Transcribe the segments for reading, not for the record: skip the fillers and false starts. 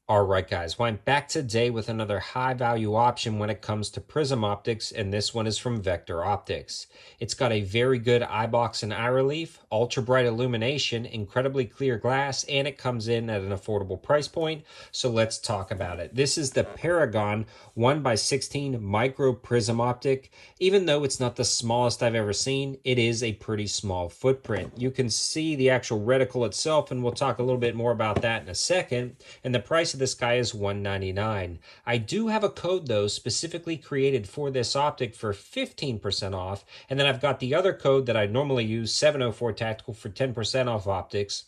All right, guys, well, I'm back today with another high-value option when it comes to prism optics, and this one is from Vector Optics. It's got a very good eye box and eye relief, ultra-bright illumination, incredibly clear glass, and it comes in at an affordable price point, so let's talk about it. This is the Paragon 1x16 Micro Prism Optic. Even though it's not the smallest I've ever seen, it is a pretty small footprint. You can see the actual reticle itself, and we'll talk a little bit more about that in a second, and the price of this guy is $199. I do have a code though specifically created for this optic for 15% off, and then I've got the other code that I normally use, 704 Tactical, for 10% off optics.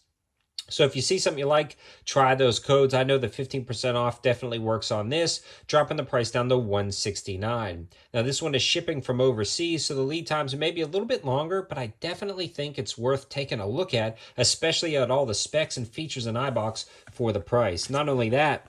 So if you see something you like, try those codes. I know the 15% off definitely works on this, dropping the price down to $169. Now this one is shipping from overseas, so the lead times may be a little bit longer, but I definitely think it's worth taking a look at, especially at all the specs and features in iBox for the price. Not only that,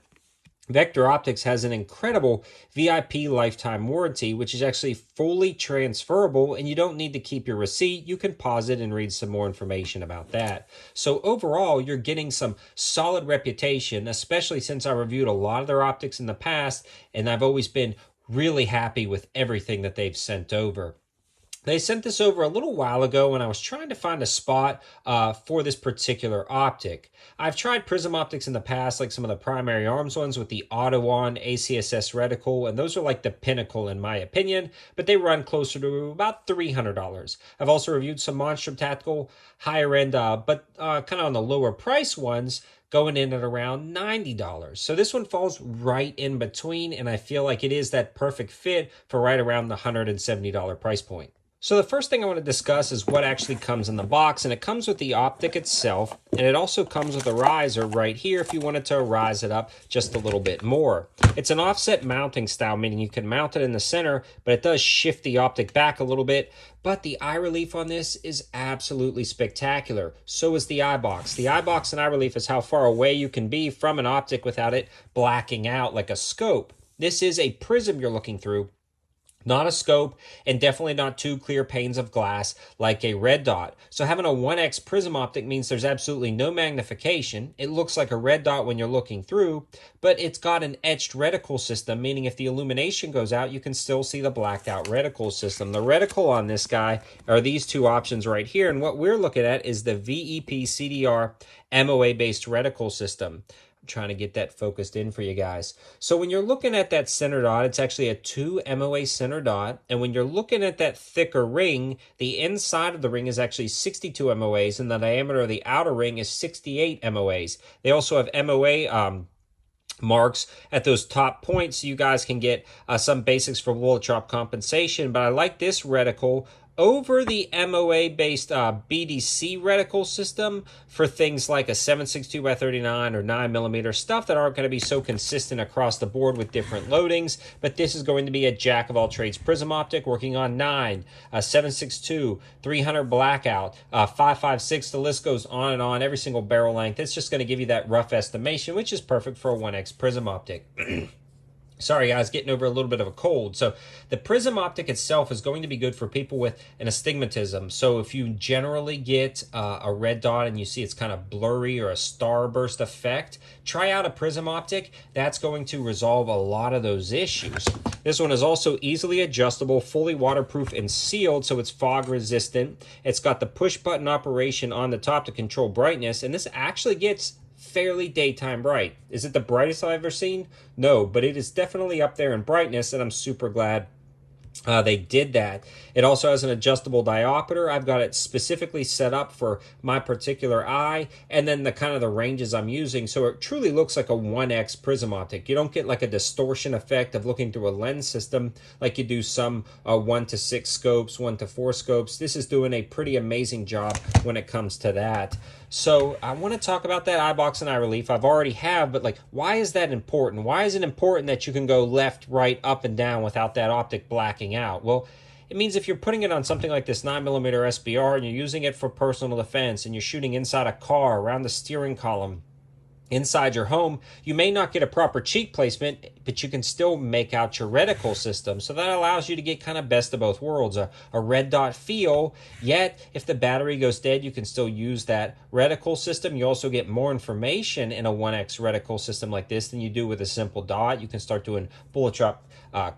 Vector Optics has an incredible VIP lifetime warranty, which is actually fully transferable, and you don't need to keep your receipt. You can pause it and read some more information about that. So overall, you're getting some solid reputation, especially since I reviewed a lot of their optics in the past, and I've always been really happy with everything that they've sent over. They sent this over a little while ago when I was trying to find a spot for this particular optic. I've tried prism optics in the past, like some of the primary arms ones with the auto-on ACSS reticle, and those are like the pinnacle in my opinion, but they run closer to about $300. I've also reviewed some Monstrum Tactical, higher end, but kind of on the lower price ones, going in at around $90. So this one falls right in between, and I feel like it is that perfect fit for right around the $170 price point. So the first thing I want to discuss is what actually comes in the box, and it comes with the optic itself, and it also comes with a riser right here if you wanted to rise it up just a little bit more. It's an offset mounting style, meaning you can mount it in the center, but it does shift the optic back a little bit. But the eye relief on this is absolutely spectacular. So is the eye box. The eye box and eye relief is how far away you can be from an optic without it blacking out like a scope. This is a prism you're looking through, not a scope, and definitely not two clear panes of glass like a red dot. So having a 1x prism optic means there's absolutely no magnification. It looks like a red dot when you're looking through, but it's got an etched reticle system, meaning if the illumination goes out, you can still see the blacked out reticle system. The reticle on this guy are these two options right here, and what we're looking at is the VEP CDR MOA-based reticle system. I'm trying to get that focused in for you guys. So when you're looking at that center dot, it's actually a 2 MOA center dot. And when you're looking at that thicker ring, the inside of the ring is actually 62 MOAs, and the diameter of the outer ring is 68 MOAs. They also have MOA marks at those top points, so you guys can get some basics for bullet drop compensation. But I like this reticle over the MOA-based BDC reticle system for things like a 7.62x39 or 9mm, stuff that aren't going to be so consistent across the board with different loadings. But this is going to be a jack-of-all-trades prism optic working on 9, 7.62, 300 blackout, 5.56, the list goes on and on, every single barrel length. It's just going to give you that rough estimation, which is perfect for a 1x prism optic. Sorry guys, getting over a little bit of a cold. So the prism optic itself is going to be good for people with an astigmatism. So if you generally get a red dot and you see it's kind of blurry or a starburst effect, try out a prism optic. That's going to resolve a lot of those issues. This one is also easily adjustable, fully waterproof and sealed, so it's fog resistant. It's got the push button operation on the top to control brightness, and this actually gets fairly daytime bright. Is it the brightest I've ever seen? No, but it is definitely up there in brightness, and I'm super glad they did that. It also has an adjustable diopter. I've got it specifically set up for my particular eye, and then the kind of the ranges I'm using, so it truly looks like a 1x prism optic. You don't get like a distortion effect of looking through a lens system like you do some 1-to-6 scopes, 1-to-4 scopes. This is doing a pretty amazing job when it comes to that. So I want to talk about that eye box and eye relief. I've already have, but like, why is that important? Why is it important that you can go left, right, up, and down without that optic blacking out? Well, it means if you're putting it on something like this 9mm SBR and you're using it for personal defense and you're shooting inside a car, around the steering column, inside your home, you may not get a proper cheek placement but you can still make out your reticle system. So that allows you to get kind of best of both worlds, a red dot feel, yet if the battery goes dead, you can still use that reticle system. You also get more information in a 1x reticle system like this than you do with a simple dot. You can start doing bullet drop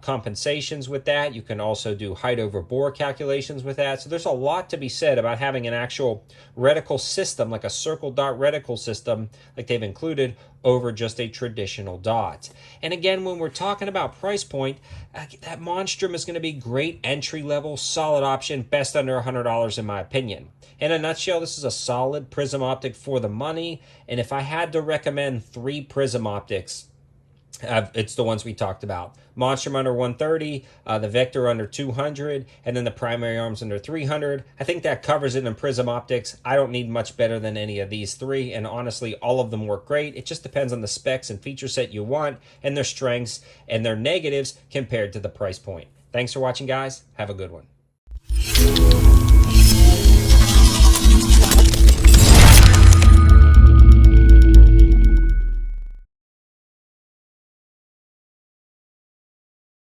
compensations with that. You can also do height over bore calculations with that. So there's a lot to be said about having an actual reticle system, like a circle dot reticle system, like they've included, over just a traditional dot. And again, when we're talking about price point, that Monstrum is going to be great entry level, solid option, best under $100 in my opinion. In a nutshell, this is a solid prism optic for the money. And if I had to recommend 3 prism optics, it's the ones we talked about. Monstrum under 130, the Vector under 200, and then the primary arms under 300. I think that covers it in prism optics. I don't need much better than any of these 3, and honestly, all of them work great. It just depends on the specs and feature set you want, and their strengths and their negatives compared to the price point. Thanks for watching, guys. Have a good one.